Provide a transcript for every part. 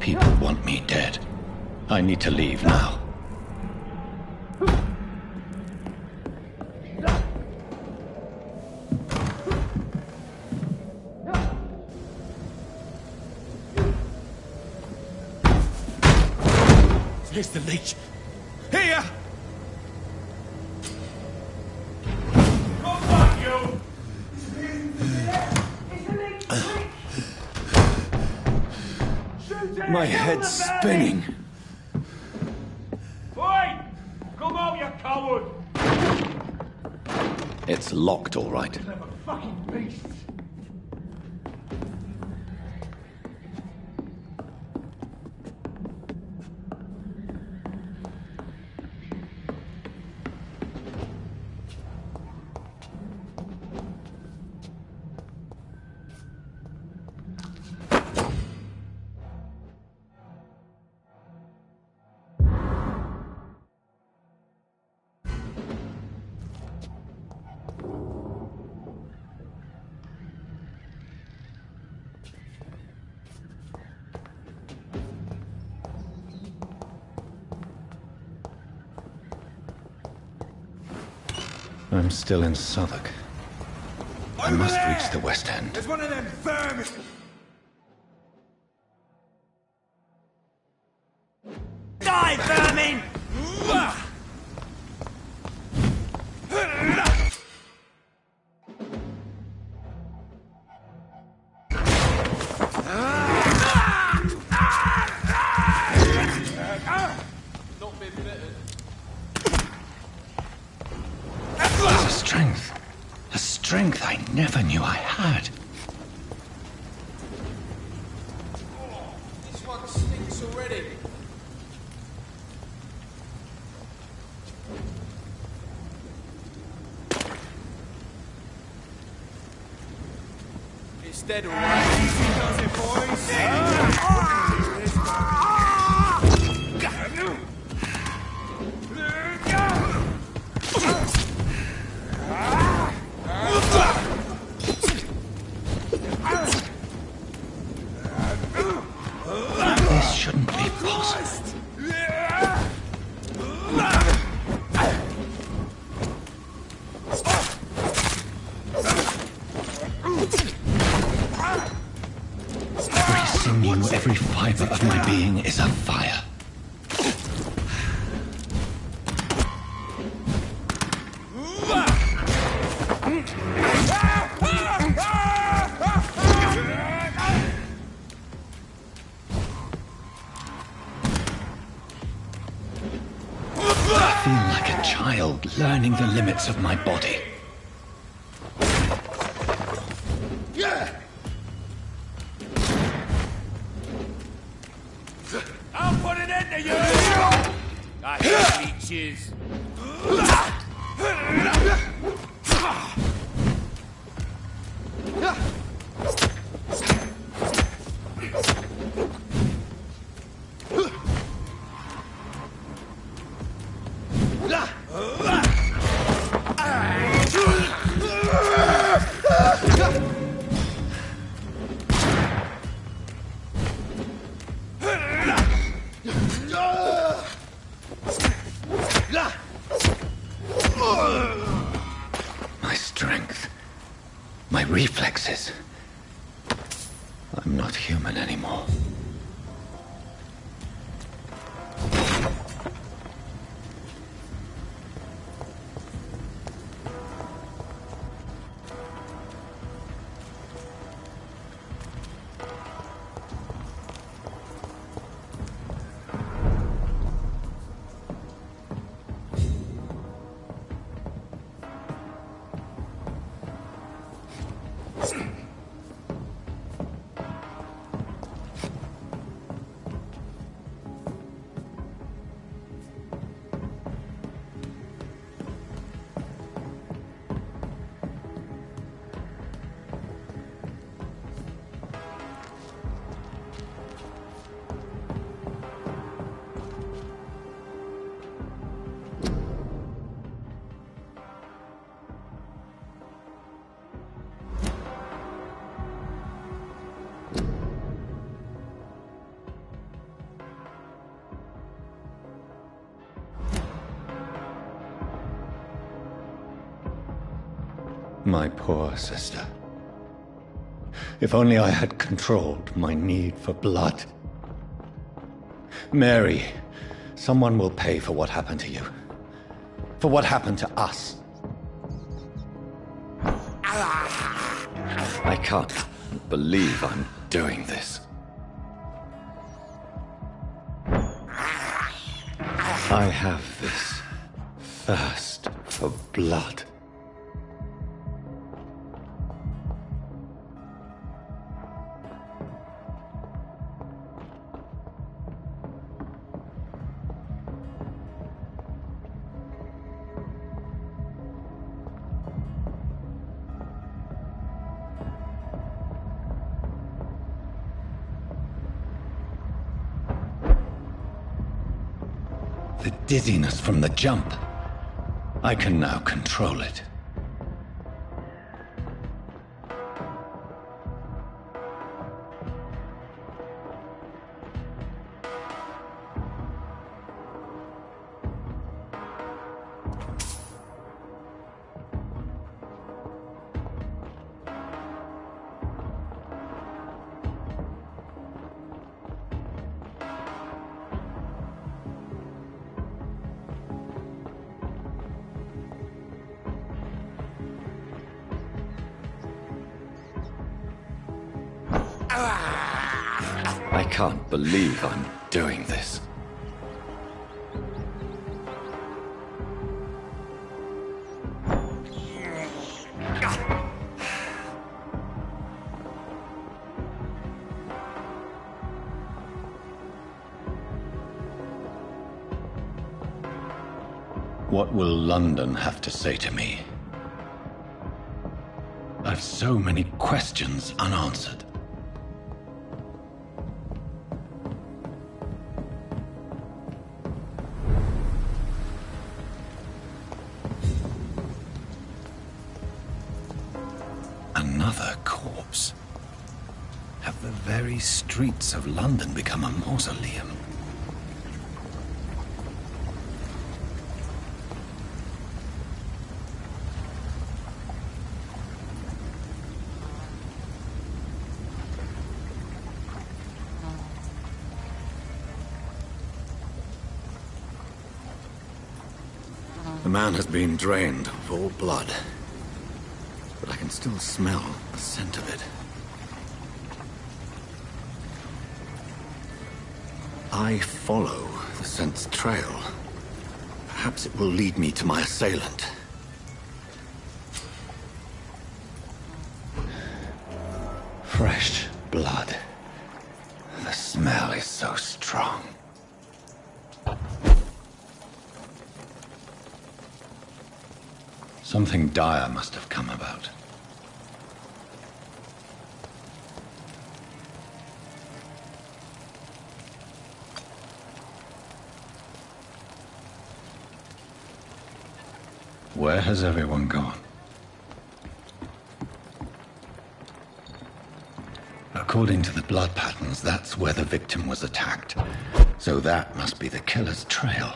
people want me dead. I need to leave now. Here's the leech. Here! Come on, you! My head's spinning. Oi! Come out, you coward! It's locked, all right. Clever fucking beasts! I'm still in Southwark. I must reach the West End. There's one of them vermin! Die, vermin! A strength I never knew I had. Oh, this one stinks already. It's dead, all right. Easy does it, boys. This shouldn't be possible. Every sinew, every fiber of my being is afire. I feel like a child learning the limits of my body. I'll put an end to you! I hate leeches. My strength, my reflexes. I'm not human anymore. My poor sister. If only I had controlled my need for blood. Mary, someone will pay for what happened to you. For what happened to us. I can't believe I'm doing this. I have this thirst for blood. The dizziness from the jump. I can now control it. I can't believe I'm doing this. What will London have to say to me? I've so many questions unanswered. Another corpse. Have the very streets of London become a mausoleum? The man has been drained of all blood, but I can still smell the scent of it. I follow the scent's trail. Perhaps it will lead me to my assailant. Fresh blood. The smell is so strong. Something dire must have come about. Where has everyone gone? According to the blood patterns, that's where the victim was attacked. So that must be the killer's trail.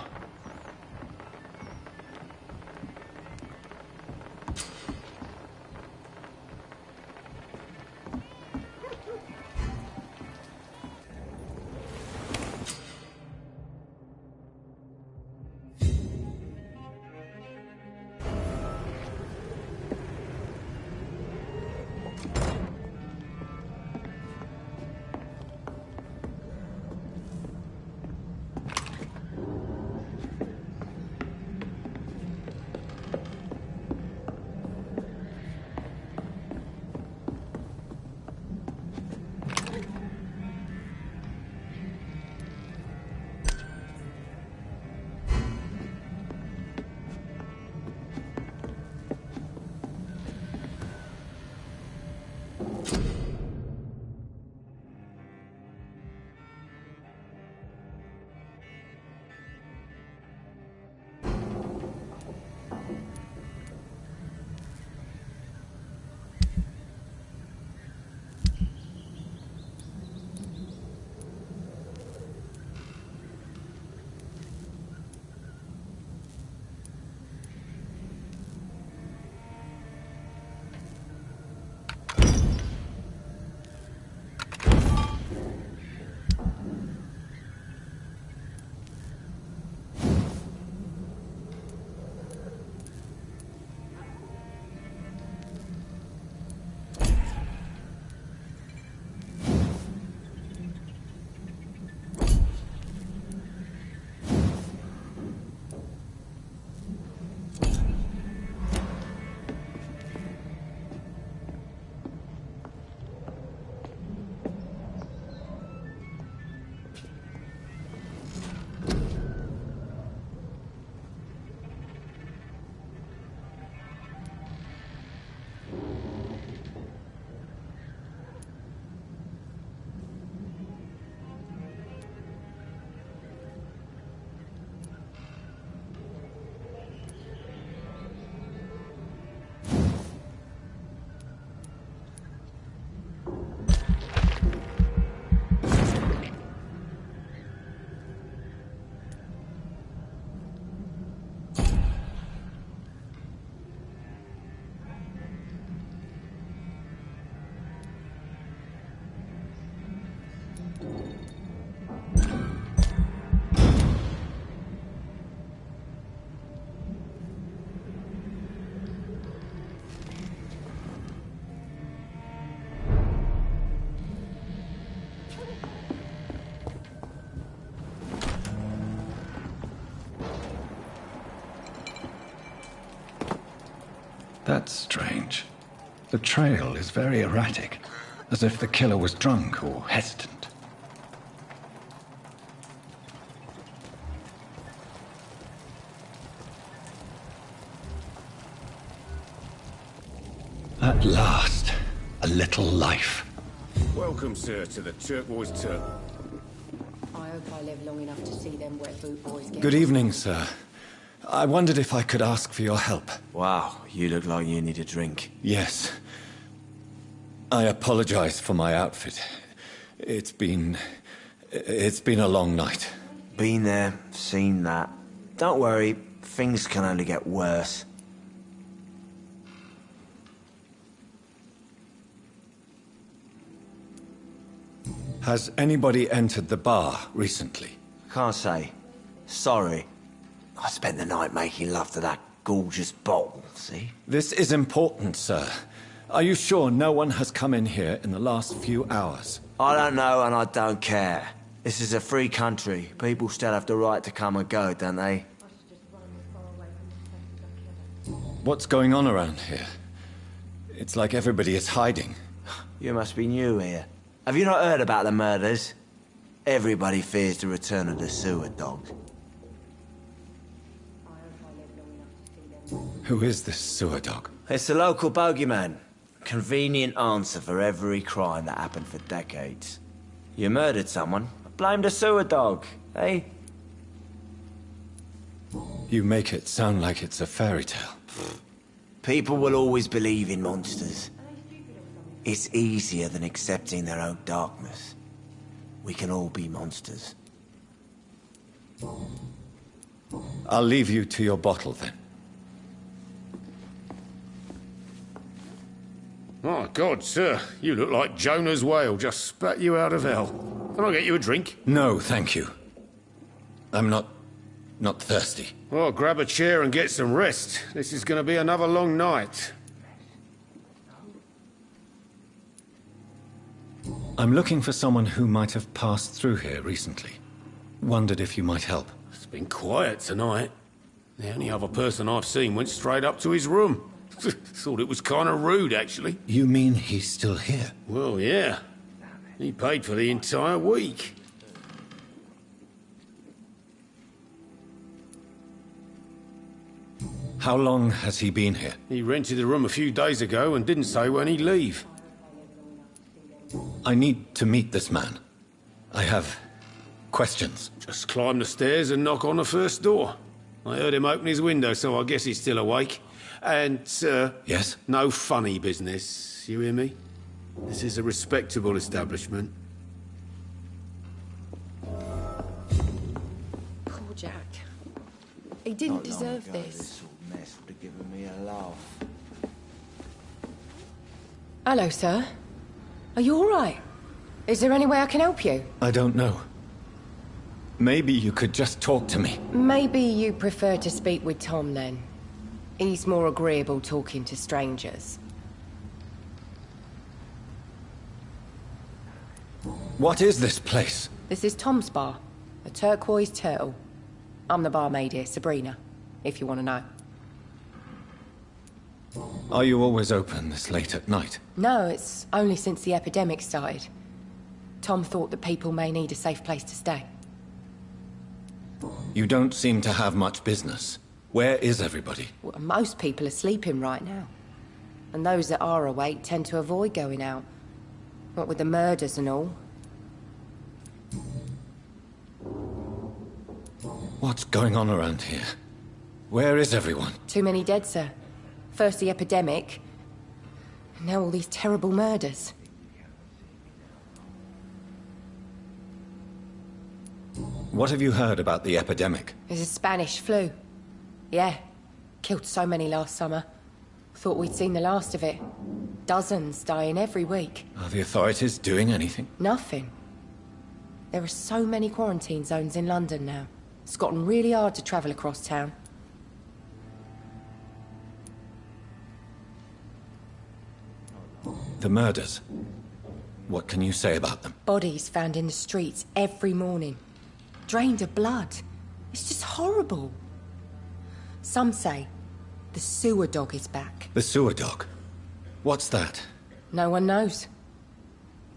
That's strange. The trail is very erratic, as if the killer was drunk or hesitant. At last, a little life. Welcome, sir, to the Turquoise Turtle. I hope I live long enough to see them wet boot boys get... Good evening, sir. I wondered if I could ask for your help. Wow, you look like you need a drink. Yes. I apologize for my outfit. It's been a long night. Been there, seen that. Don't worry, things can only get worse. Has anybody entered the bar recently? Can't say. Sorry. I spent the night making love to that gorgeous bottle, see? This is important, sir. Are you sure no one has come in here in the last few hours? I don't know and I don't care. This is a free country. People still have the right to come and go, don't they? What's going on around here? It's like everybody is hiding. You must be new here. Have you not heard about the murders? Everybody fears the return of the sewer dog. Who is this sewer dog? It's the local bogeyman. Convenient answer for every crime that happened for decades. You murdered someone, blame the sewer dog, eh? You make it sound like it's a fairy tale. People will always believe in monsters. It's easier than accepting their own darkness. We can all be monsters. I'll leave you to your bottle then. My God, sir, you look like Jonah's whale just spat you out of hell. Can I get you a drink? No, thank you. I'm not thirsty. Well, grab a chair and get some rest. This is going to be another long night. I'm looking for someone who might have passed through here recently. Wondered if you might help. It's been quiet tonight. The only other person I've seen went straight up to his room. Thought it was kind of rude, actually. You mean he's still here? Well, yeah. He paid for the entire week. How long has he been here? He rented the room a few days ago and didn't say when he'd leave. I need to meet this man. I have questions. Just climb the stairs and knock on the first door. I heard him open his window, so I guess he's still awake. And, sir... Yes? No funny business, you hear me? This is a respectable establishment. Poor Jack. He didn't deserve this. This sort of mess would have given me a laugh. Hello, sir. Are you all right? Is there any way I can help you? I don't know. Maybe you could just talk to me. Maybe you prefer to speak with Tom, then. He's more agreeable talking to strangers. What is this place? This is Tom's bar, a Turquoise Turtle. I'm the barmaid here, Sabrina, if you want to know. Are you always open this late at night? No, it's only since the epidemic started. Tom thought that people may need a safe place to stay. You don't seem to have much business. Where is everybody? Well, most people are sleeping right now. And those that are awake tend to avoid going out. What with the murders and all. What's going on around here? Where is everyone? Too many dead, sir. First the epidemic, and now all these terrible murders. What have you heard about the epidemic? There's a Spanish flu. Yeah, killed so many last summer. Thought we'd seen the last of it. Dozens dying every week. Are the authorities doing anything? Nothing. There are so many quarantine zones in London now. It's gotten really hard to travel across town. The murders. What can you say about them? Bodies found in the streets every morning. Drained of blood. It's just horrible. Some say the sewer dog is back. The sewer dog. What's that? No one knows.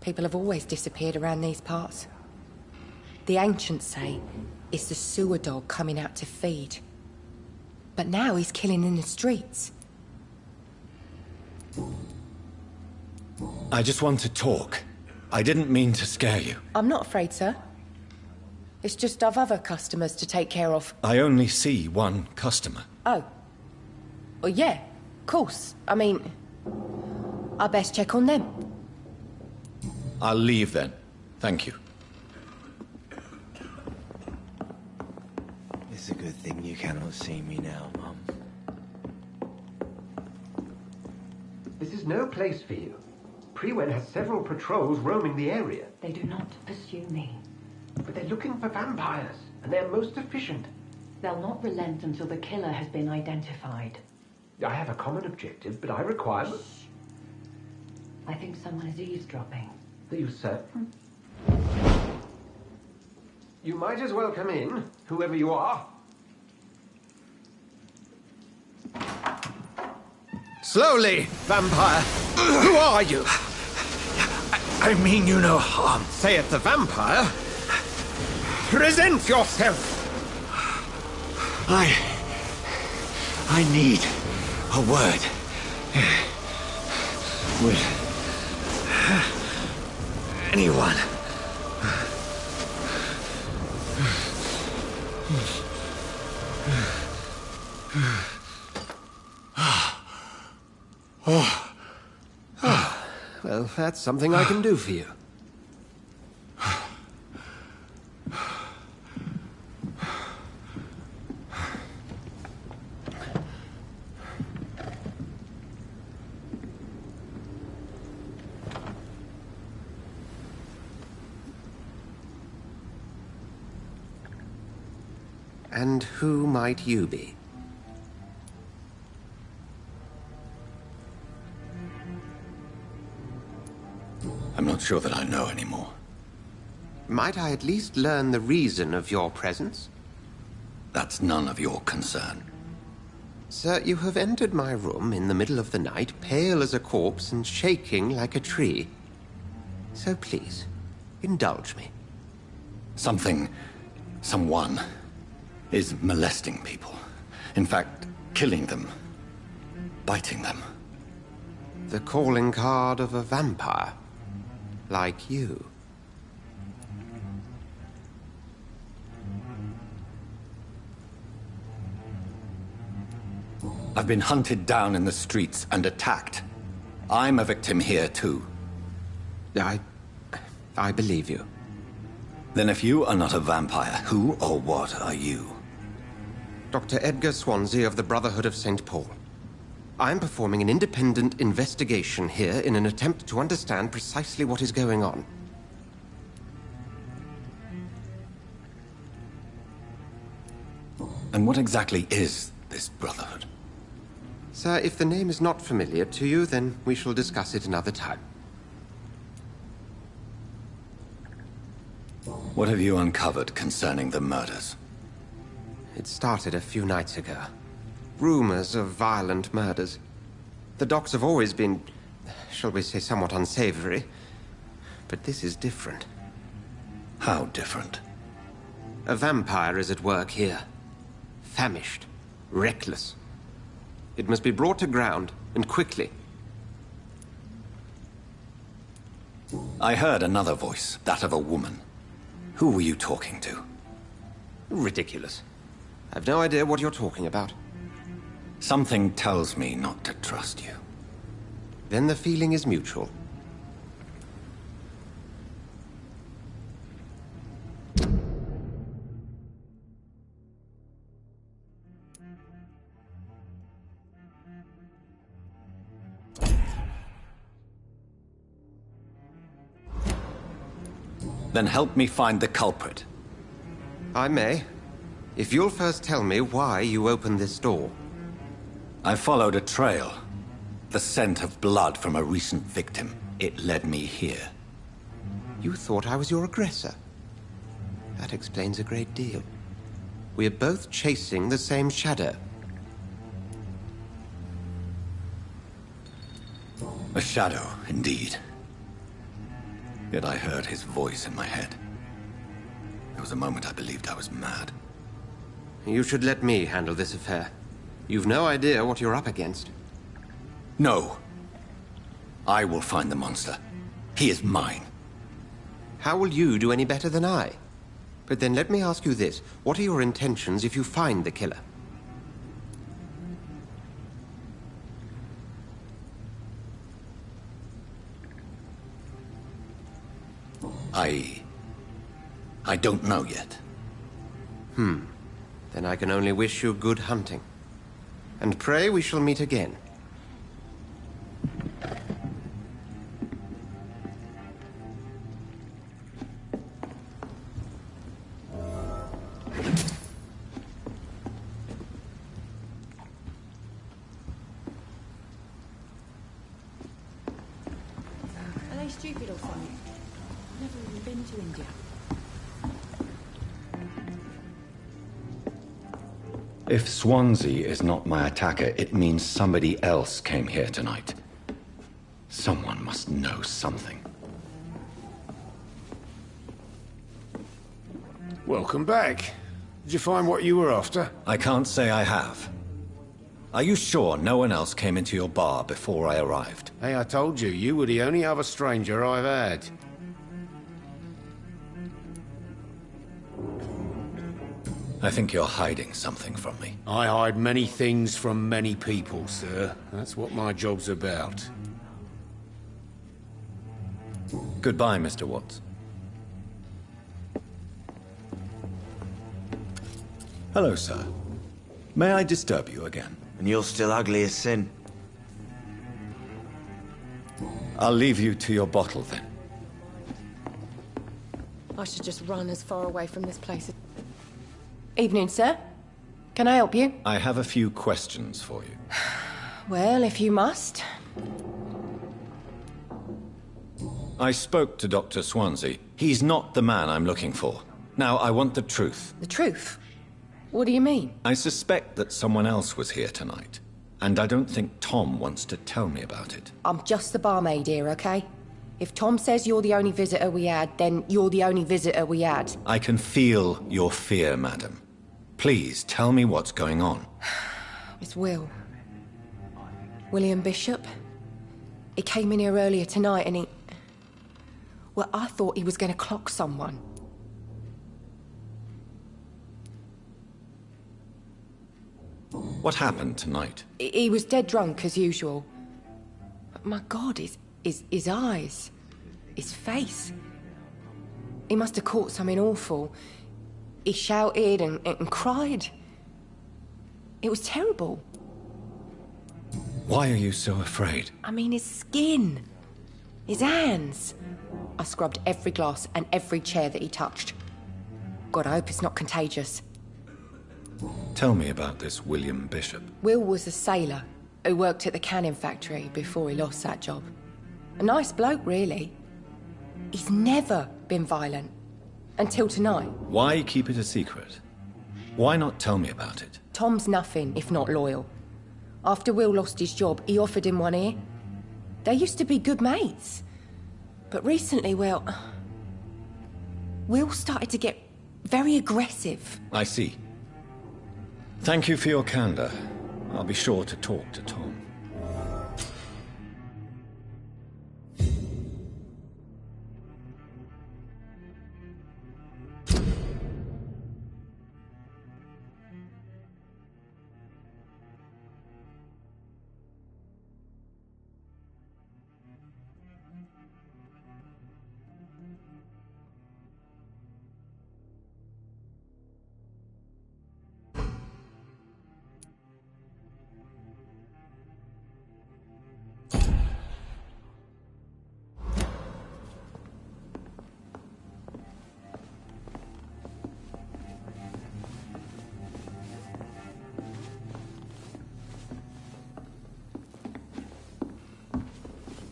People have always disappeared around these parts. The ancients say it's the sewer dog coming out to feed. But now he's killing in the streets. I just want to talk. I didn't mean to scare you. I'm not afraid, sir. It's just I've other customers to take care of. I only see one customer. Oh. Well, yeah, of course. I mean, I best check on them. I'll leave then. Thank you. It's a good thing you cannot see me now, Mum. This is no place for you. Prewen has several patrols roaming the area. They do not pursue me. But they're looking for vampires, and they're most efficient. They'll not relent until the killer has been identified. I have a common objective, but I require... I think someone is eavesdropping. Are you certain? You might as well come in, whoever you are. Slowly, vampire. Who are you? I mean you no harm. Saith the vampire. Present yourself. I need a word with anyone. Well, that's something I can do for you. And who might you be? I'm not sure that I know anymore. Might I at least learn the reason of your presence? That's none of your concern. Sir, you have entered my room in the middle of the night, pale as a corpse and shaking like a tree. So please, indulge me. Someone is molesting people. In fact, killing them. Biting them. The calling card of a vampire. Like you. I've been hunted down in the streets and attacked. I'm a victim here, too. I believe you. Then if you are not a vampire, who or what are you? Dr. Edgar Swansea of the Brotherhood of St. Paul. I'm performing an independent investigation here in an attempt to understand precisely what is going on. And what exactly is this Brotherhood? Sir, if the name is not familiar to you, then we shall discuss it another time. What have you uncovered concerning the murders? It started a few nights ago. Rumors of violent murders. The docks have always been, shall we say, somewhat unsavory. But this is different. How different? A vampire is at work here. Famished. Reckless. It must be brought to ground, and quickly. I heard another voice, that of a woman. Who were you talking to? Ridiculous. I've no idea what you're talking about. Something tells me not to trust you. Then the feeling is mutual. Then help me find the culprit. I may. If you'll first tell me why you opened this door. I followed a trail. The scent of blood from a recent victim. It led me here. You thought I was your aggressor. That explains a great deal. We are both chasing the same shadow. A shadow, indeed. Yet I heard his voice in my head. There was a moment I believed I was mad. You should let me handle this affair. You've no idea what you're up against. No. I will find the monster. He is mine. How will you do any better than I? But then let me ask you this. What are your intentions if you find the killer? I don't know yet. Then I can only wish you good hunting. And pray we shall meet again. Are they stupid or something? Never even been to India. If Swansea is not my attacker, it means somebody else came here tonight. Someone must know something. Welcome back. Did you find what you were after? I can't say I have. Are you sure no one else came into your bar before I arrived? Hey, I told you, you were the only other stranger I've had. I think you're hiding something from me. I hide many things from many people, sir. That's what my job's about. Goodbye, Mr. Watts. Hello, sir. May I disturb you again? And you're still ugly as sin. I'll leave you to your bottle, then. I should just run as far away from this place. Evening, sir. Can I help you? I have a few questions for you. Well, if you must. I spoke to Dr. Swansea. He's not the man I'm looking for. Now, I want the truth. The truth? What do you mean? I suspect that someone else was here tonight. And I don't think Tom wants to tell me about it. I'm just the barmaid here, okay? If Tom says you're the only visitor we had, then you're the only visitor we had. I can feel your fear, madam. Please, tell me what's going on. It's Will. William Bishop. He came in here earlier tonight and he... Well, I thought he was going to clock someone. What happened tonight? He was dead drunk, as usual. But my God, his eyes. His face. He must have caught something awful. He shouted and cried. It was terrible. Why are you so afraid? I mean, his skin. His hands. I scrubbed every glass and every chair that he touched. God, I hope it's not contagious. Tell me about this William Bishop. Will was a sailor who worked at the canning factory before he lost that job. A nice bloke, really. He's never been violent. Until tonight. Why keep it a secret? Why not tell me about it? Tom's nothing if not loyal. After Will lost his job, he offered him one ear. They used to be good mates. But recently, well... Will started to get very aggressive. I see. Thank you for your candor. I'll be sure to talk to Tom.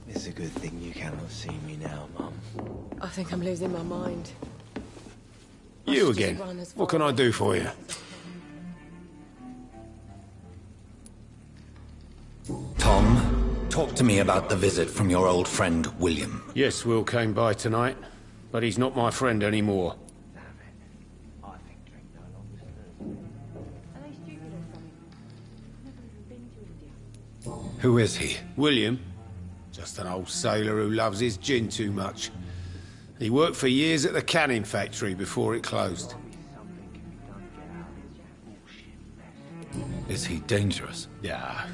It's a good thing you cannot see me now, Mum. I think I'm losing my mind. You again. What can I do for you? Tom Talk to me about the visit from your old friend, William. Yes, Will came by tonight, but he's not my friend anymore. Who is he? William? Just an old sailor who loves his gin too much. He worked for years at the canning factory before it closed. Is he dangerous? Yeah.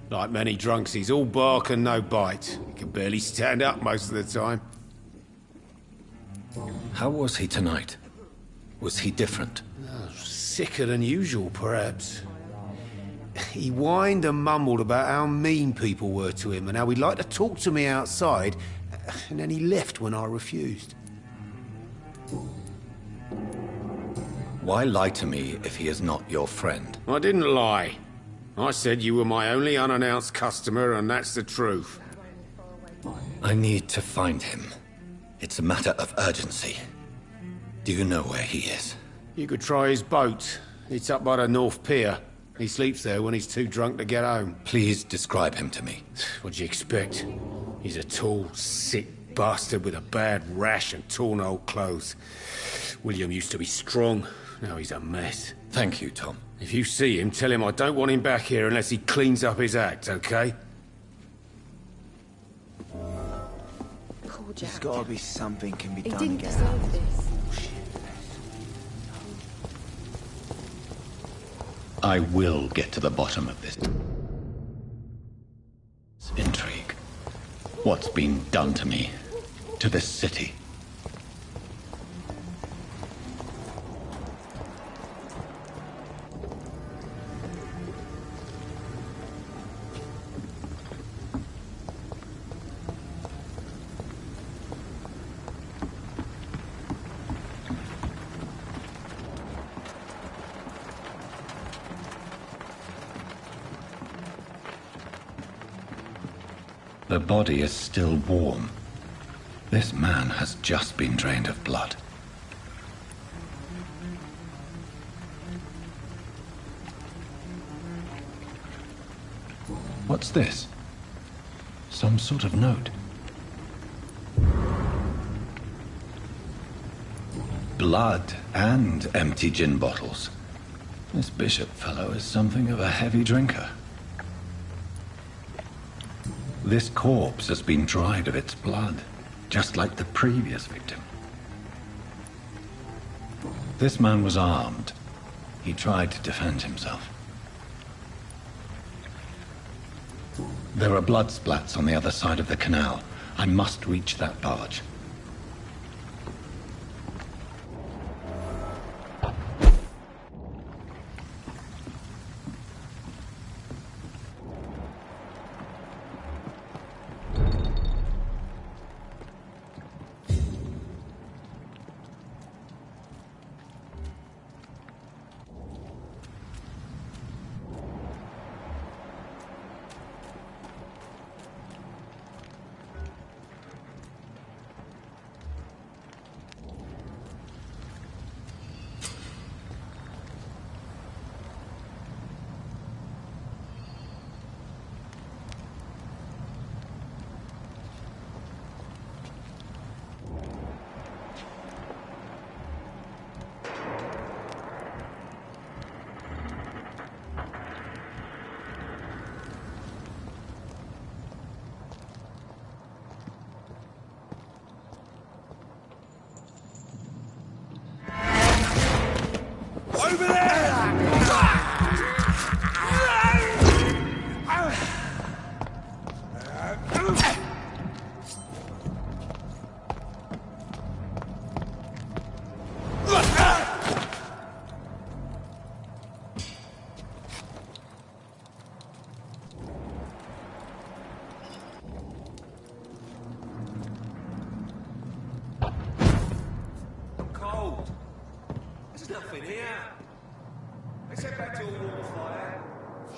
Like many drunks, he's all bark and no bite. He can barely stand up most of the time. How was he tonight? Was he different? Sicker than usual, perhaps. He whined and mumbled about how mean people were to him and how he'd like to talk to me outside, and then he left when I refused. Why lie to me if he is not your friend? I didn't lie. I said you were my only unannounced customer, and that's the truth. I need to find him. It's a matter of urgency. Do you know where he is? You could try his boat. It's up by the North Pier. He sleeps there when he's too drunk to get home. Please describe him to me. What'd you expect? He's a tall, sick bastard with a bad rash and torn old clothes. William used to be strong. Now he's a mess. Thank you, Tom. If you see him, tell him I don't want him back here unless he cleans up his act, okay? Poor Jack. There's gotta be something can be He done didn't to get out deserve of this. I will get to the bottom of this intrigue. What's been done to me, to this city? The body is still warm. This man has just been drained of blood. What's this? Some sort of note. Blood and empty gin bottles. This bishop fellow is something of a heavy drinker. This corpse has been dried of its blood, just like the previous victim. This man was armed. He tried to defend himself. There are blood splats on the other side of the canal. I must reach that barge.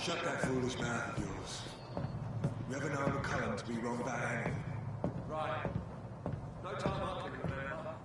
Shut that foolish mouth of yours. Never known the Cullen to be wrong about anything. Right. No time I can remember.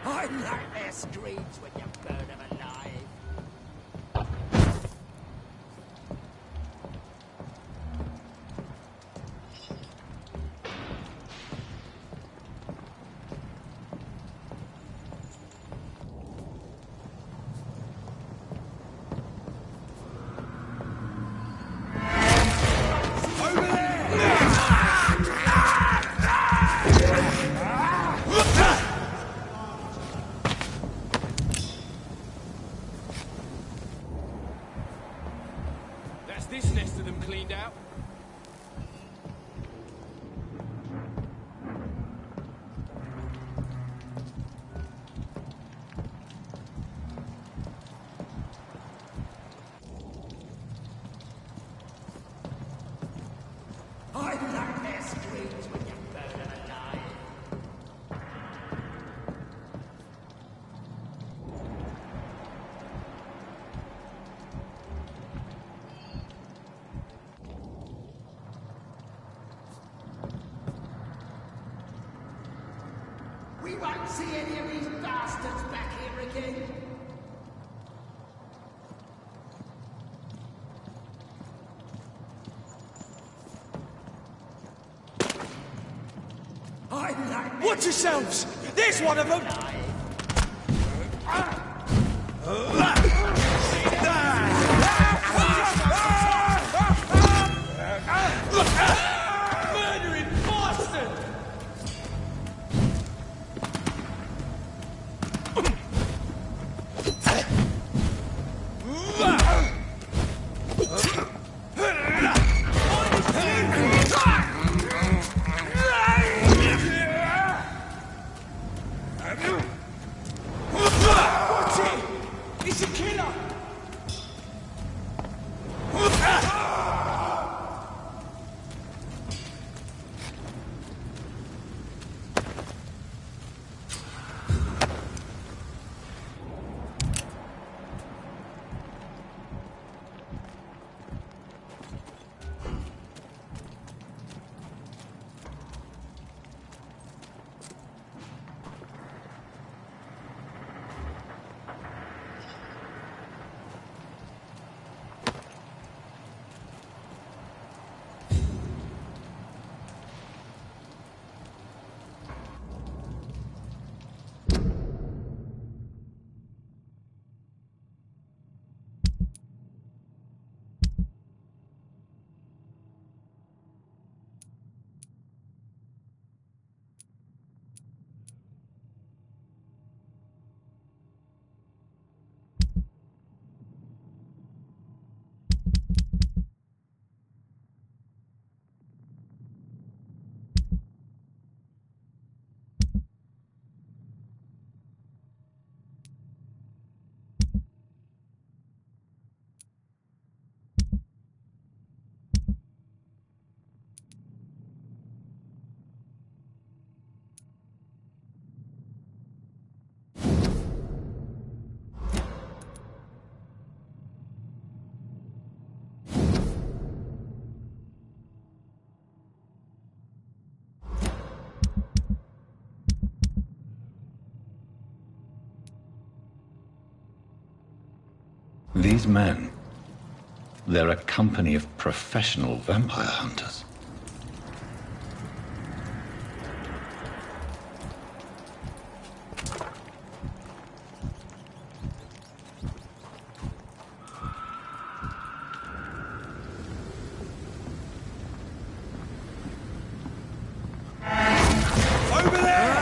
I like their screams when you burn them alive. This nest of them cleaned out. I like their screams when you burn them alive. We won't see any of these bastards back here again. Watch yourselves! There's one of them! Murdering bastard! It's a killer! These men, they're a company of professional vampire hunters. Over there!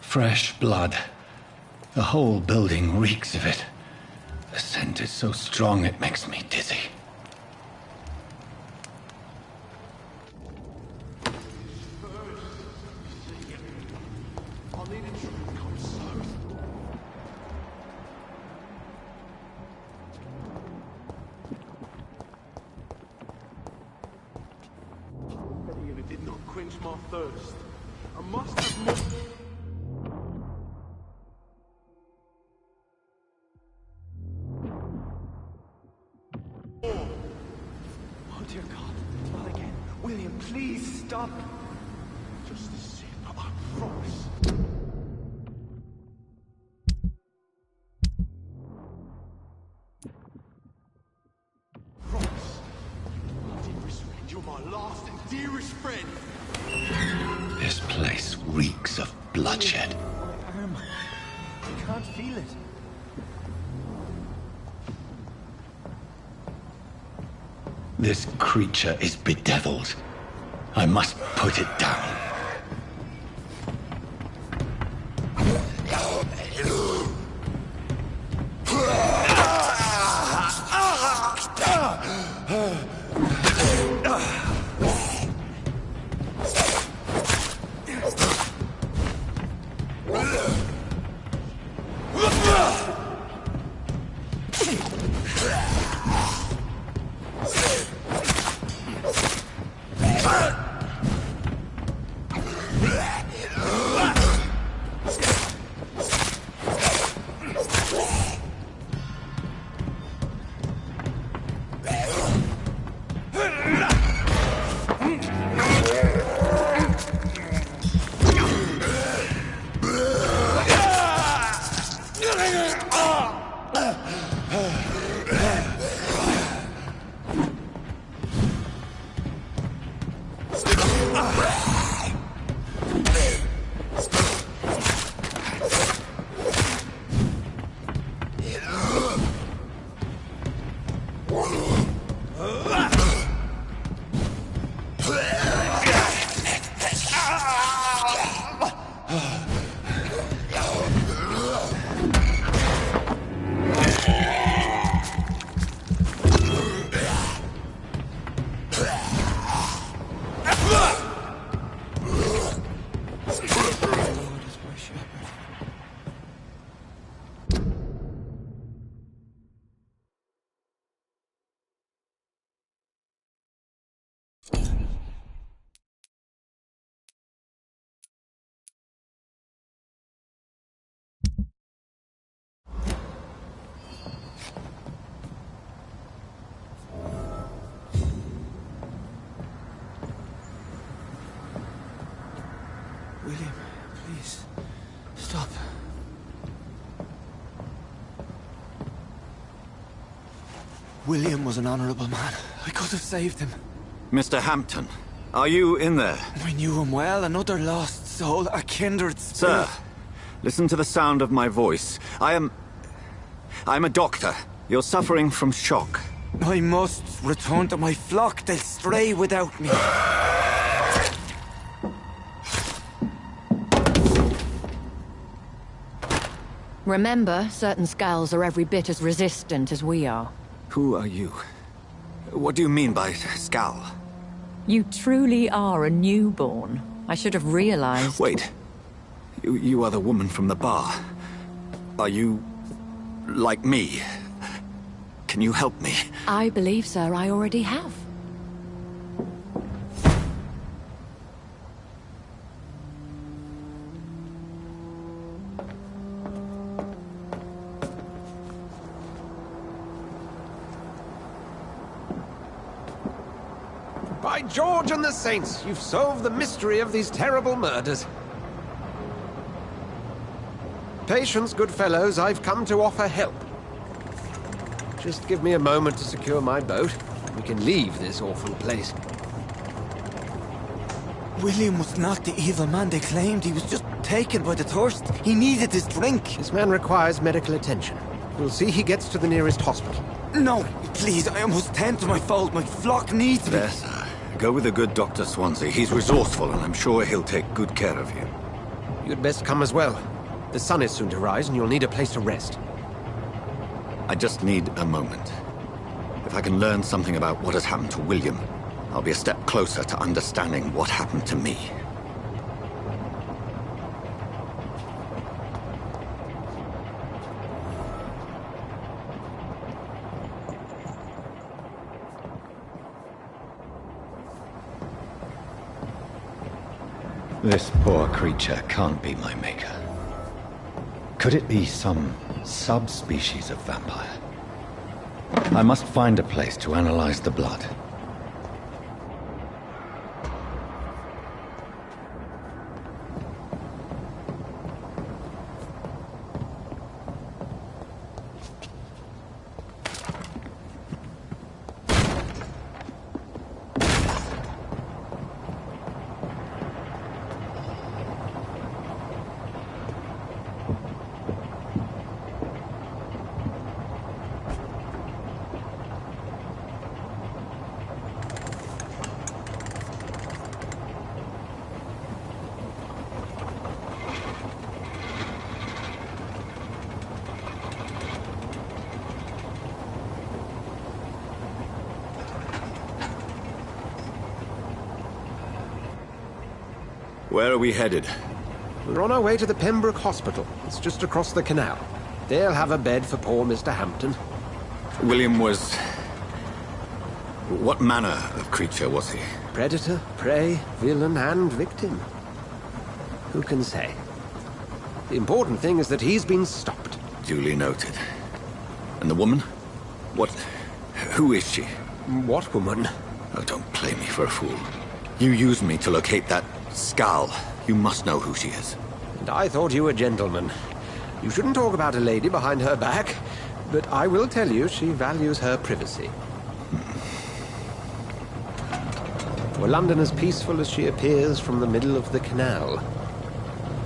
Fresh blood. The whole building reeks of it. The scent is so strong it makes me dizzy. It did not quench my thirst. I must have more. Oh dear God, not again. William, please stop. Just a sip, I promise. Promise. My dearest friend, you're my last and dearest friend. This place reeks of bloodshed. My arm. I can't feel it. This creature is bedeviled. I must put it down. William, please, stop. William was an honorable man. I could have saved him. Mr. Hampton, are you in there? I knew him well, another lost soul, a kindred spirit. Sir, listen to the sound of my voice. I'm a doctor. You're suffering from shock. I must return to my flock. They'll stray without me. Remember, certain skulls are every bit as resistant as we are. Who are you? What do you mean by Skal? You truly are a newborn. I should have realized. Wait. You are the woman from the bar. Are you... like me? Can you help me? I believe, sir, I already have. By George and the Saints, you've solved the mystery of these terrible murders. Patience, good fellows, I've come to offer help. Just give me a moment to secure my boat. We can leave this awful place. William was not the evil man they claimed. He was just taken by the thirst. He needed his drink. This man requires medical attention. We'll see he gets to the nearest hospital. No, please, I must tend to my fold. My flock needs me. There, sir. Go with the good Dr. Swansea. He's resourceful, and I'm sure he'll take good care of you. You'd best come as well. The sun is soon to rise, and you'll need a place to rest. I just need a moment. If I can learn something about what has happened to William, I'll be a step closer to understanding what happened to me. This poor creature can't be my maker. Could it be some subspecies of vampire? I must find a place to analyze the blood. Where are we headed? We're on our way to the Pembroke Hospital. It's just across the canal. They'll have a bed for poor Mr. Hampton. William was... what manner of creature was he? Predator, prey, villain, and victim. Who can say? The important thing is that he's been stopped. Duly noted. And the woman? What... who is she? What woman? Oh, don't play me for a fool. You used me to locate that Skal. You must know who she is. And I thought you a gentleman. You shouldn't talk about a lady behind her back, but I will tell you she values her privacy. Were London as peaceful as she appears from the middle of the canal?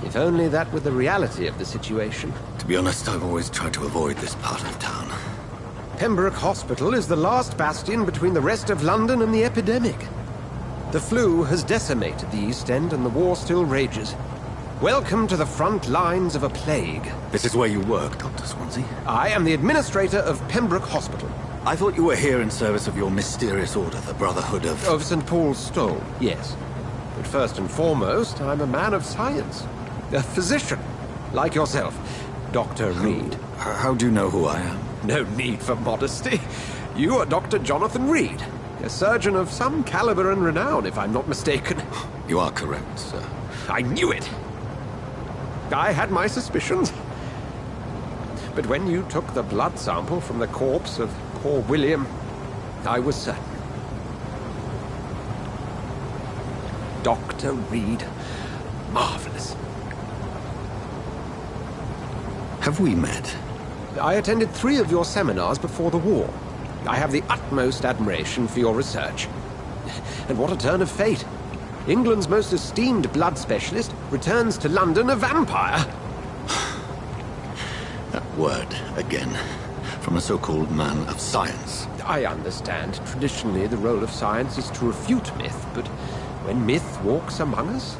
If only that were the reality of the situation. To be honest, I've always tried to avoid this part of town. Pembroke Hospital is the last bastion between the rest of London and the epidemic. The flu has decimated the East End and the war still rages. Welcome to the front lines of a plague. This is where you work, Dr. Swansea? I am the administrator of Pembroke Hospital. I thought you were here in service of your mysterious order, the Brotherhood of... Of St. Paul's Stole, yes. But first and foremost, I'm a man of science. A physician, like yourself, Dr. Reed. How do you know who I am? No need for modesty. You are Dr. Jonathan Reed. A surgeon of some caliber and renown, if I'm not mistaken. You are correct, sir. I knew it! I had my suspicions. But when you took the blood sample from the corpse of poor William, I was certain. Dr. Reed. Marvelous. Have we met? I attended 3 of your seminars before the war. I have the utmost admiration for your research. And what a turn of fate. England's most esteemed blood specialist returns to London a vampire. That word again. from a so-called man of science. I understand. Traditionally, the role of science is to refute myth, but when myth walks among us,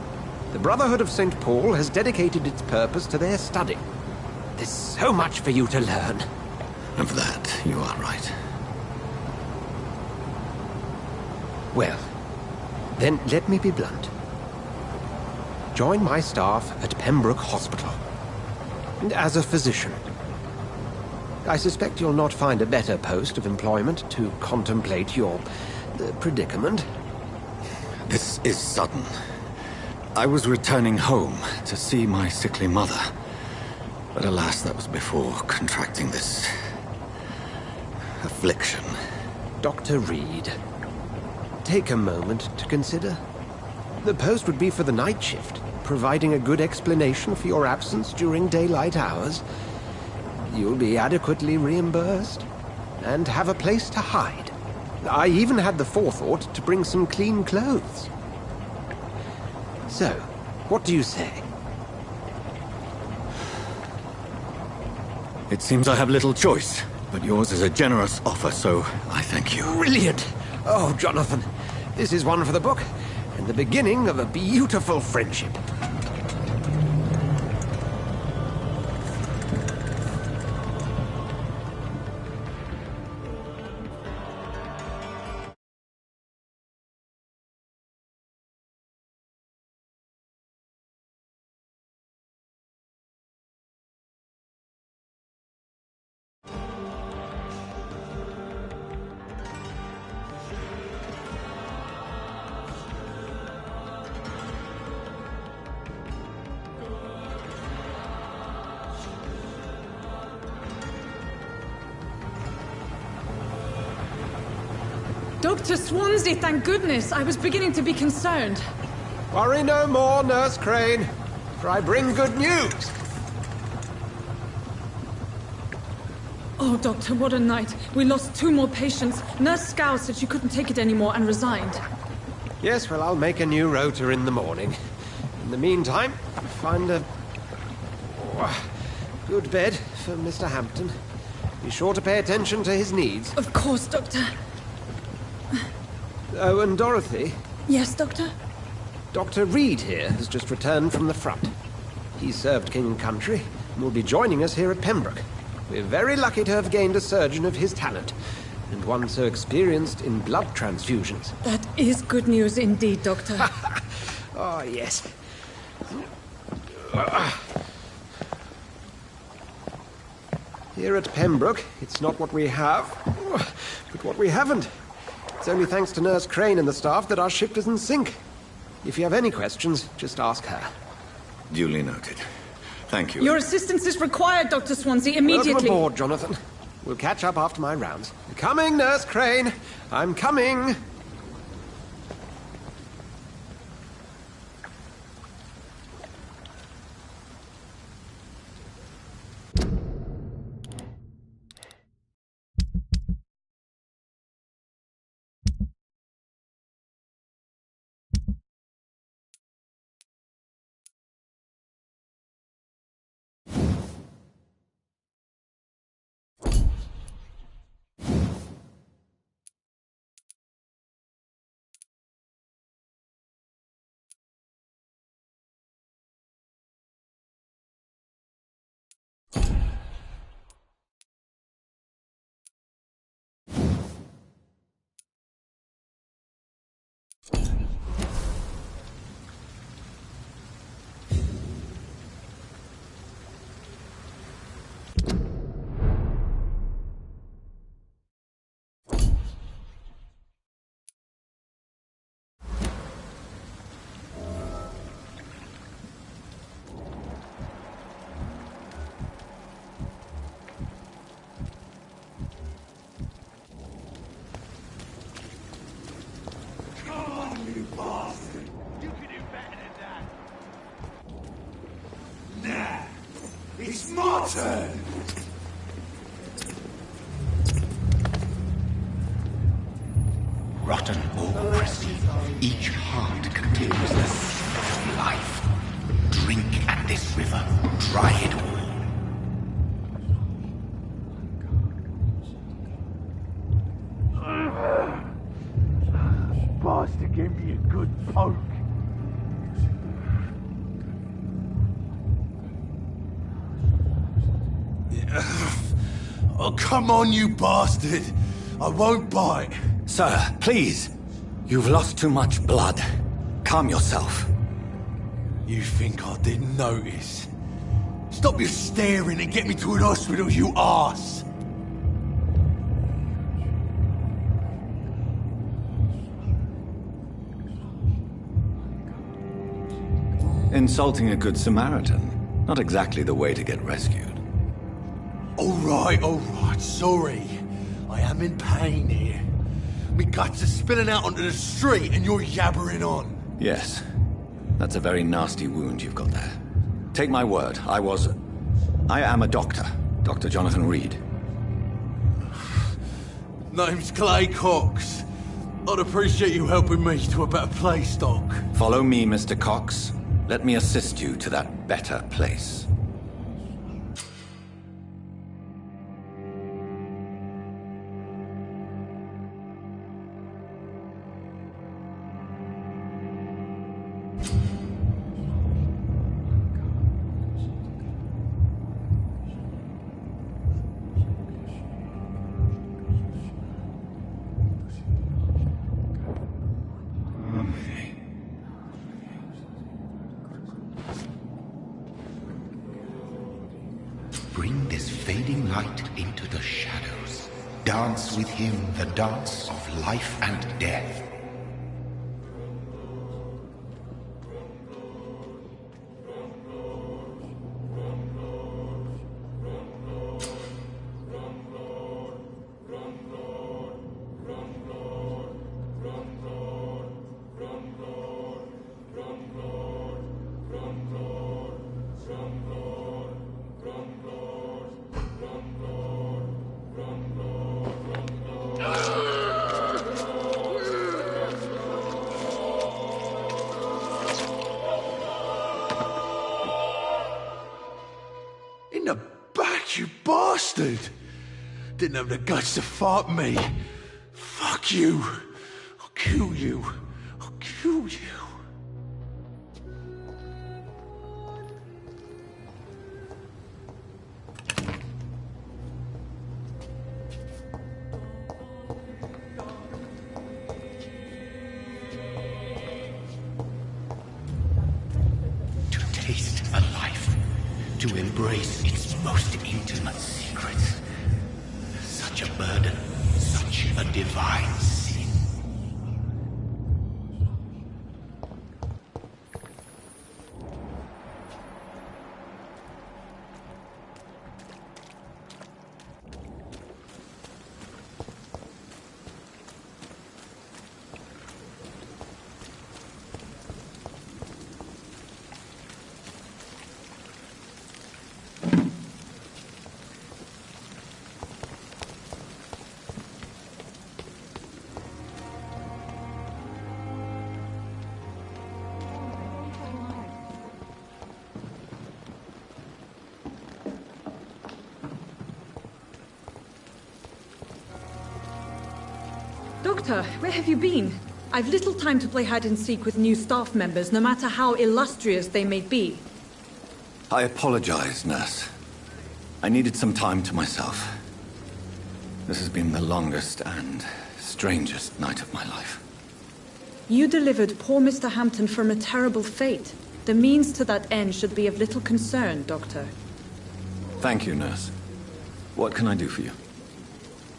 the Brotherhood of St. Paul has dedicated its purpose to their study. There's so much for you to learn. Of that, you are right. Well, then let me be blunt. Join my staff at Pembroke Hospital. And as a physician. I suspect you'll not find a better post of employment to contemplate your predicament. This is sudden. I was returning home to see my sickly mother. But alas, that was before contracting this affliction. Dr. Reed, take a moment to consider. The post would be for the night shift, providing a good explanation for your absence during daylight hours. You'll be adequately reimbursed, and have a place to hide. I even had the forethought to bring some clean clothes. So, what do you say? It seems I have little choice, but yours is a generous offer, so I thank you. Brilliant! Oh, Jonathan, this is one for the book, and the beginning of a beautiful friendship. Dr. Swansea, thank goodness. I was beginning to be concerned. Worry no more, Nurse Crane, for I bring good news. Oh, Doctor, what a night. We lost 2 more patients. Nurse Scow said she couldn't take it anymore and resigned. Yes, well, I'll make a new rota in the morning. In the meantime, find a good bed for Mr. Hampton. Be sure to pay attention to his needs. Of course, Doctor. Oh, and Dorothy? Yes, Doctor? Dr. Reed here has just returned from the front. He served King and Country and will be joining us here at Pembroke. We're very lucky to have gained a surgeon of his talent, and one so experienced in blood transfusions. That is good news indeed, Doctor. Oh, yes. Here at Pembroke, it's not what we have, but what we haven't. It's only thanks to Nurse Crane and the staff that our ship is in sync. If you have any questions, just ask her. Duly noted. Thank you. Your assistance is required, Dr. Swansea, immediately. Welcome aboard, Jonathan. We'll catch up after my rounds. Coming, Nurse Crane. I'm coming. It's my turn! Rotten bureaucracy. Each heart contains the seed of life. Drink at this river. Try it all. Oh, come on, you bastard! I won't bite. Sir, please. You've lost too much blood. Calm yourself. You think I didn't notice? Stop your staring and get me to an hospital, you arse! Insulting a good Samaritan. Not exactly the way to get rescued. All right, sorry. I am in pain here. Me guts are spilling out onto the street and you're yabbering on. Yes. That's a very nasty wound you've got there. Take my word, I am a doctor. Dr. Jonathan Reed. Name's Clay Cox. I'd appreciate you helping me to a better place, Doc. Follow me, Mr. Cox. Let me assist you to that better place. Bring this fading light into the shadows. Dance with him the dance of life and death. In the back, you bastard! Didn't have the guts to fight me. Fuck you. I'll kill you. I'll kill you. To taste a life, to embrace its most intimate secrets. Such a burden, such a divine sin. Doctor, where have you been? I've little time to play hide and seek with new staff members, no matter how illustrious they may be. I apologize, nurse. I needed some time to myself. This has been the longest and strangest night of my life. You delivered poor Mr. Hampton from a terrible fate. The means to that end should be of little concern, Doctor. Thank you, nurse. What can I do for you?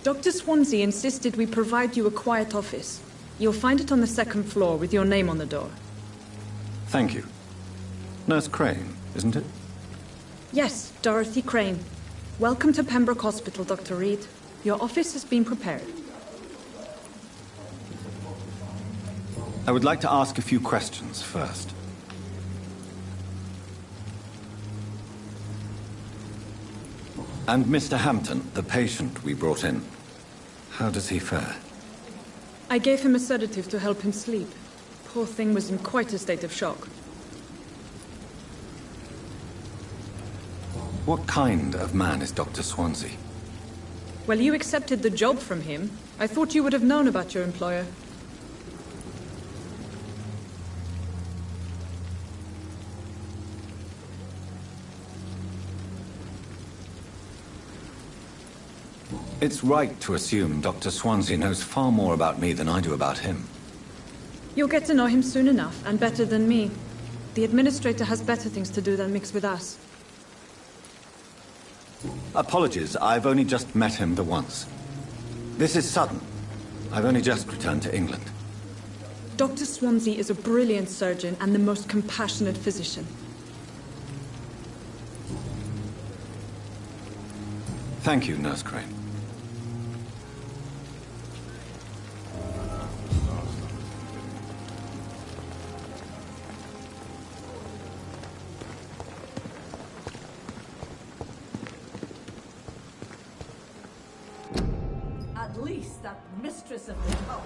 Dr. Swansea insisted we provide you a quiet office. You'll find it on the second floor with your name on the door. Thank you. Nurse Crane, isn't it? Yes, Dorothy Crane. Welcome to Pembroke Hospital, Dr. Reed. Your office has been prepared. I would like to ask a few questions first. And Mr. Hampton, the patient we brought in, how does he fare? I gave him a sedative to help him sleep. Poor thing was in quite a state of shock. What kind of man is Dr. Swansea? Well, you accepted the job from him. I thought you would have known about your employer. It's right to assume Dr. Swansea knows far more about me than I do about him. You'll get to know him soon enough, and better than me. The Administrator has better things to do than mix with us. Apologies, I've only just met him the once. This is sudden. I've only just returned to England. Dr. Swansea is a brilliant surgeon and the most compassionate physician. Thank you, Nurse Crane. At least that mistress of the tower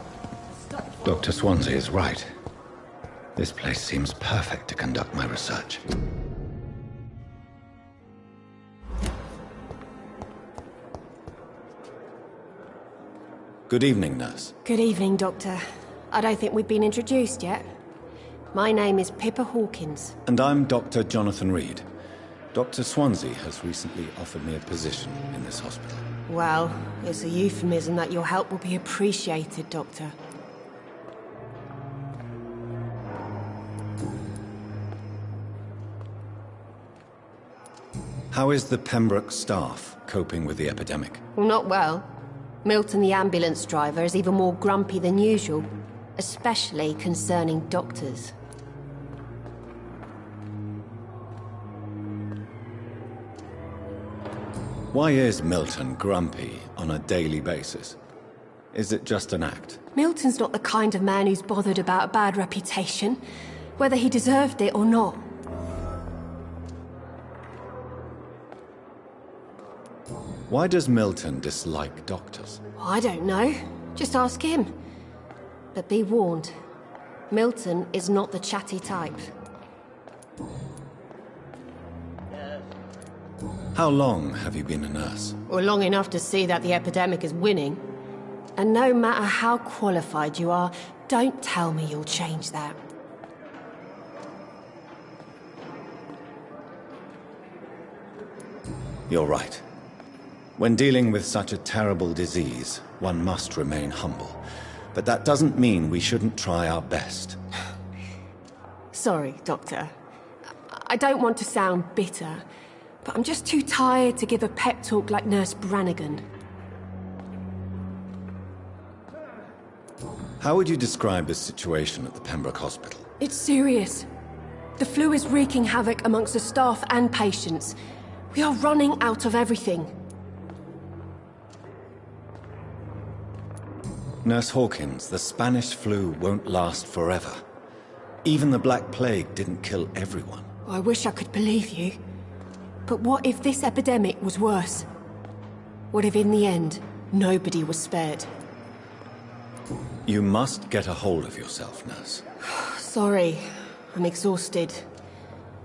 has studied. Dr. Swansea is right. This place seems perfect to conduct my research. Good evening, nurse. Good evening, Doctor. I don't think we've been introduced yet. My name is Pippa Hawkins. And I'm Dr. Jonathan Reed. Dr. Swansea has recently offered me a position in this hospital. Well, it's a euphemism that your help will be appreciated, Doctor. How is the Pembroke staff coping with the epidemic? Well, not well. Milton, the ambulance driver, is even more grumpy than usual, especially concerning doctors. Why is Milton grumpy on a daily basis? Is it just an act? Milton's not the kind of man who's bothered about a bad reputation, whether he deserved it or not. Why does Milton dislike doctors? I don't know. Just ask him. But be warned, Milton is not the chatty type. How long have you been a nurse? Well, long enough to see that the epidemic is winning. And no matter how qualified you are, don't tell me you'll change that. You're right. When dealing with such a terrible disease, one must remain humble. But that doesn't mean we shouldn't try our best. Sorry, Doctor. I don't want to sound bitter, but I'm just too tired to give a pep talk like Nurse Brannigan. How would you describe the situation at the Pembroke Hospital? It's serious. The flu is wreaking havoc amongst the staff and patients. We are running out of everything. Nurse Hawkins, the Spanish flu won't last forever. Even the Black Plague didn't kill everyone. I wish I could believe you. But what if this epidemic was worse? What if in the end, nobody was spared? You must get a hold of yourself, nurse. Sorry, I'm exhausted.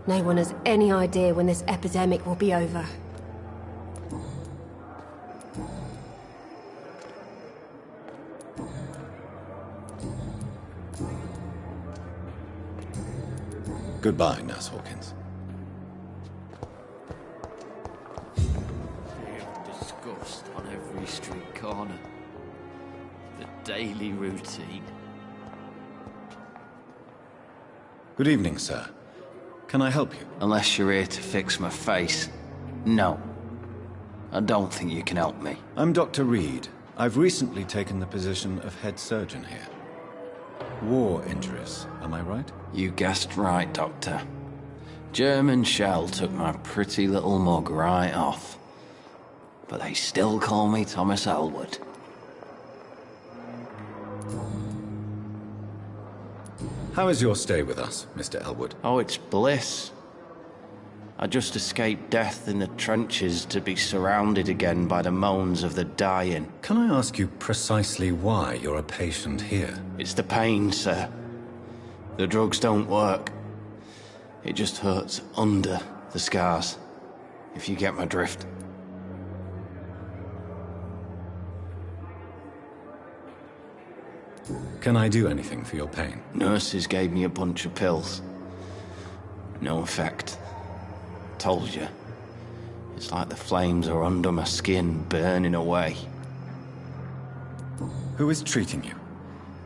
No one has any idea when this epidemic will be over. Goodbye, Nurse Hawkins. Fear of disgust on every street corner. The daily routine. Good evening, sir. Can I help you? Unless you're here to fix my face. No. I don't think you can help me. I'm Dr. Reed. I've recently taken the position of head surgeon here. War injuries, am I right? You guessed right, Doctor. German shell took my pretty little mug right off. But they still call me Thomas Elwood. How is your stay with us, Mr. Elwood? Oh, it's bliss. I just escaped death in the trenches to be surrounded again by the moans of the dying. Can I ask you precisely why you're a patient here? It's the pain, sir. The drugs don't work. It just hurts under the scars, if you get my drift. Can I do anything for your pain? Nurses gave me a bunch of pills. No effect. Told you. It's like the flames are under my skin, burning away. Who is treating you?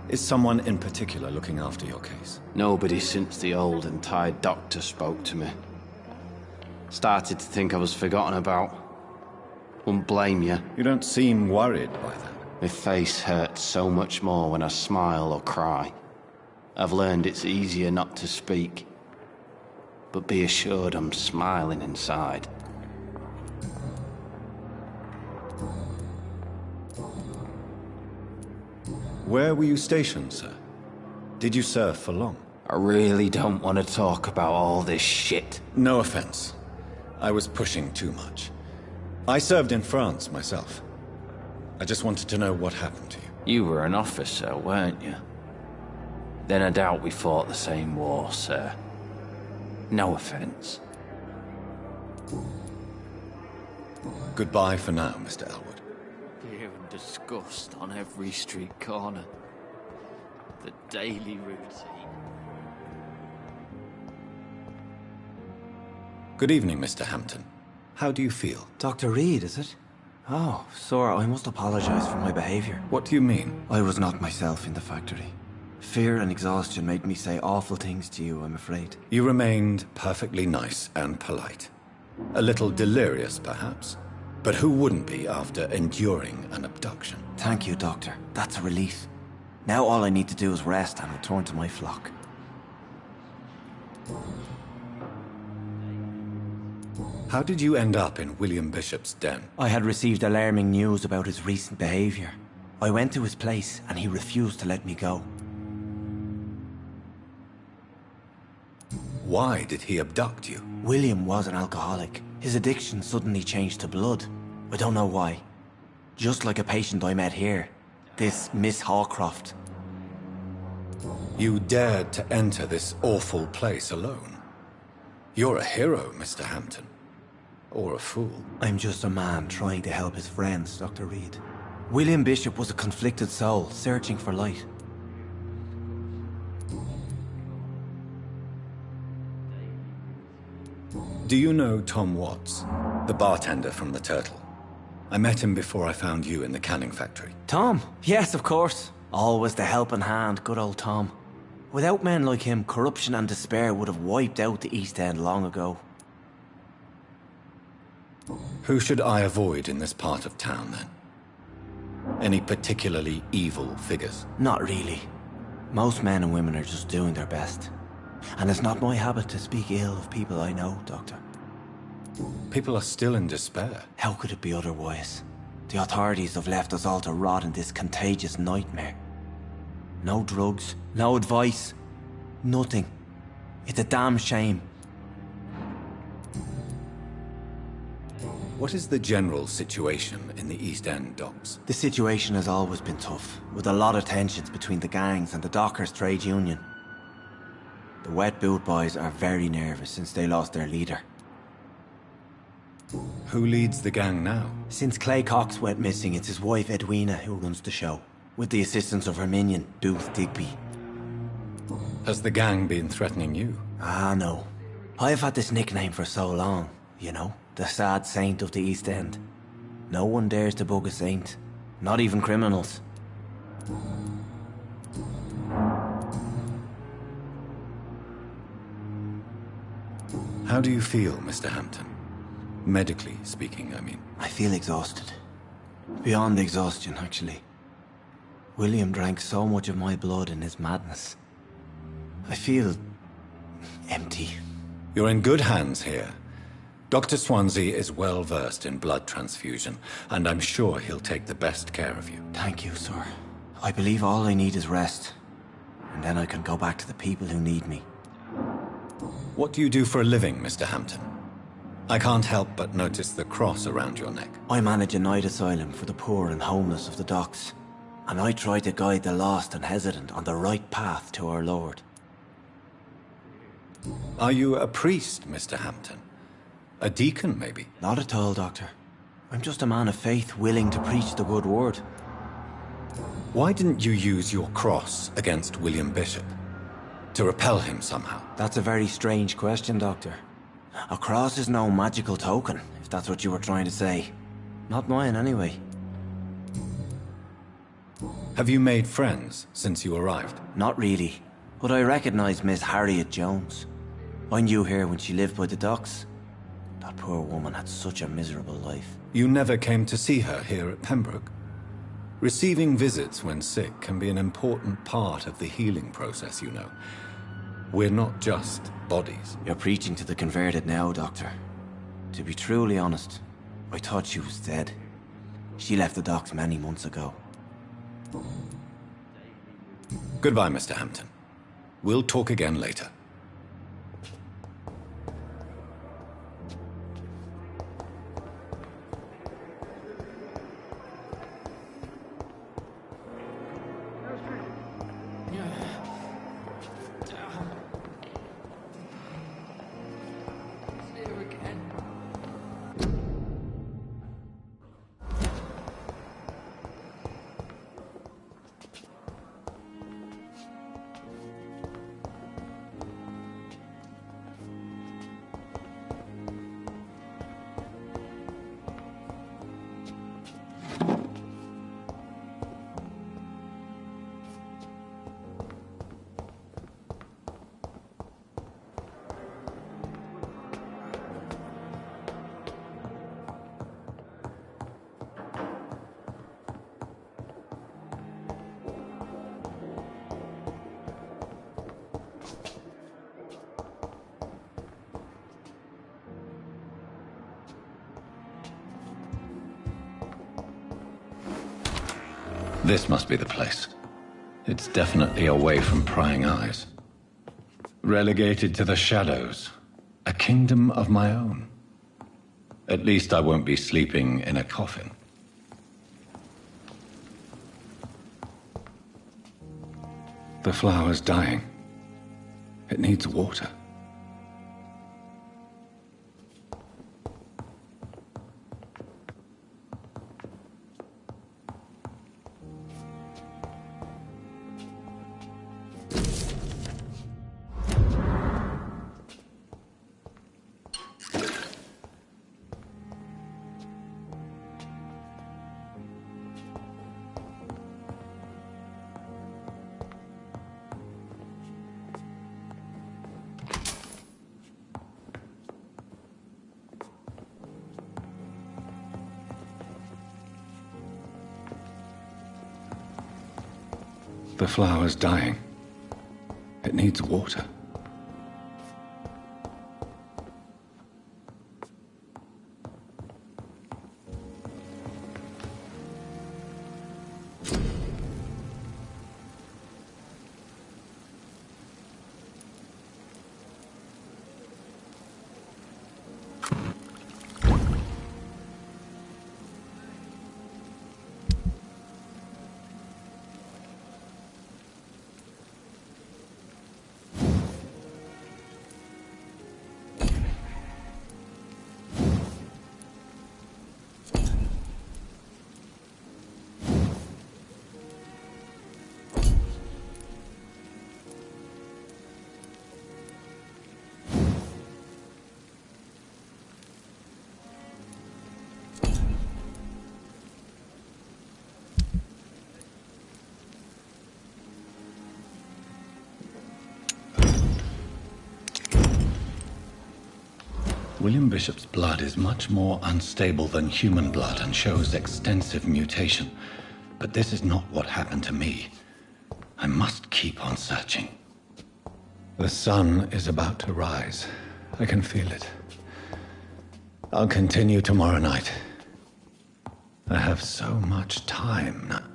Is someone in particular looking after your case? Nobody since the old and tired doctor spoke to me. Started to think I was forgotten about. Wouldn't blame you. You don't seem worried by that. My face hurts so much more when I smile or cry. I've learned it's easier not to speak. But be assured I'm smiling inside. Where were you stationed, sir? Did you serve for long? I really don't want to talk about all this shit. No offense. I was pushing too much. I served in France myself. I just wanted to know what happened to you. You were an officer, weren't you? Then I doubt we fought the same war, sir. No offense. Goodbye for now, Mr. Elwood. Fear and disgust on every street corner. The daily routine. Good evening, Mr. Hampton. How do you feel? Dr. Reed, is it? Oh, sir, I must apologize for my behavior. What do you mean? I was not myself in the factory. Fear and exhaustion made me say awful things to you, I'm afraid. You remained perfectly nice and polite. A little delirious, perhaps. But who wouldn't be after enduring an abduction? Thank you, Doctor. That's a relief. Now all I need to do is rest and return to my flock. How did you end up in William Bishop's den? I had received alarming news about his recent behavior. I went to his place and he refused to let me go. Why did he abduct you? William was an alcoholic. His addiction suddenly changed to blood. I don't know why. Just like a patient I met here. This Miss Hawcroft. You dared to enter this awful place alone. You're a hero, Mr. Hampton. Or a fool. I'm just a man trying to help his friends, Dr. Reed. William Bishop was a conflicted soul, searching for light. Do you know Tom Watts, the bartender from the Turtle? I met him before I found you in the canning factory. Tom? Yes, of course. Always the helping hand, good old Tom. Without men like him, corruption and despair would have wiped out the East End long ago. Who should I avoid in this part of town, then? Any particularly evil figures? Not really. Most men and women are just doing their best. And it's not my habit to speak ill of people I know, Doctor. People are still in despair. How could it be otherwise? The authorities have left us all to rot in this contagious nightmare. No drugs, no advice, nothing. It's a damn shame. What is the general situation in the East End docks? The situation has always been tough, with a lot of tensions between the gangs and the dockers' trade union. The wet boot boys are very nervous since they lost their leader. Who leads the gang now? Since Clay Cox went missing, it's his wife Edwina who runs the show, with the assistance of her minion, Booth Digby. Has the gang been threatening you? Ah, no. I've had this nickname for so long, you know, the sad saint of the East End. No one dares to bug a saint, not even criminals. How do you feel, Mr. Hampton? Medically speaking, I mean. I feel exhausted. Beyond exhaustion, actually. William drank so much of my blood in his madness. I feel empty. You're in good hands here. Dr. Swansea is well versed in blood transfusion, and I'm sure he'll take the best care of you. Thank you, sir. I believe all I need is rest. And then I can go back to the people who need me. What do you do for a living, Mr. Hampton? I can't help but notice the cross around your neck. I manage a night asylum for the poor and homeless of the docks. And I try to guide the lost and hesitant on the right path to our Lord. Are you a priest, Mr. Hampton? A deacon, maybe? Not at all, Doctor. I'm just a man of faith willing to preach the good word. Why didn't you use your cross against William Bishop? To repel him somehow? That's a very strange question, Doctor. A cross is no magical token, if that's what you were trying to say. Not mine, anyway. Have you made friends since you arrived? Not really, but I recognize Miss Harriet Jones. I knew her when she lived by the docks. That poor woman had such a miserable life. You never came to see her here at Pembroke? Receiving visits when sick can be an important part of the healing process, you know. We're not just bodies. You're preaching to the converted now, Doctor. To be truly honest, I thought she was dead. She left the docks many months ago. Goodbye, Mr. Hampton. We'll talk again later. This must be the place. It's definitely away from prying eyes. Relegated to the shadows. A kingdom of my own. At least I won't be sleeping in a coffin. The flower's dying. It needs water. The flower's dying. It needs water. William Bishop's blood is much more unstable than human blood and shows extensive mutation. But this is not what happened to me. I must keep on searching. The sun is about to rise. I can feel it. I'll continue tomorrow night. I have so much time now.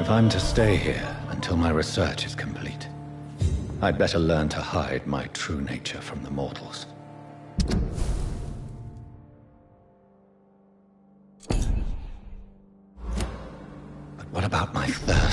If I'm to stay here until my research is complete, I'd better learn to hide my true nature from the mortals. But what about my third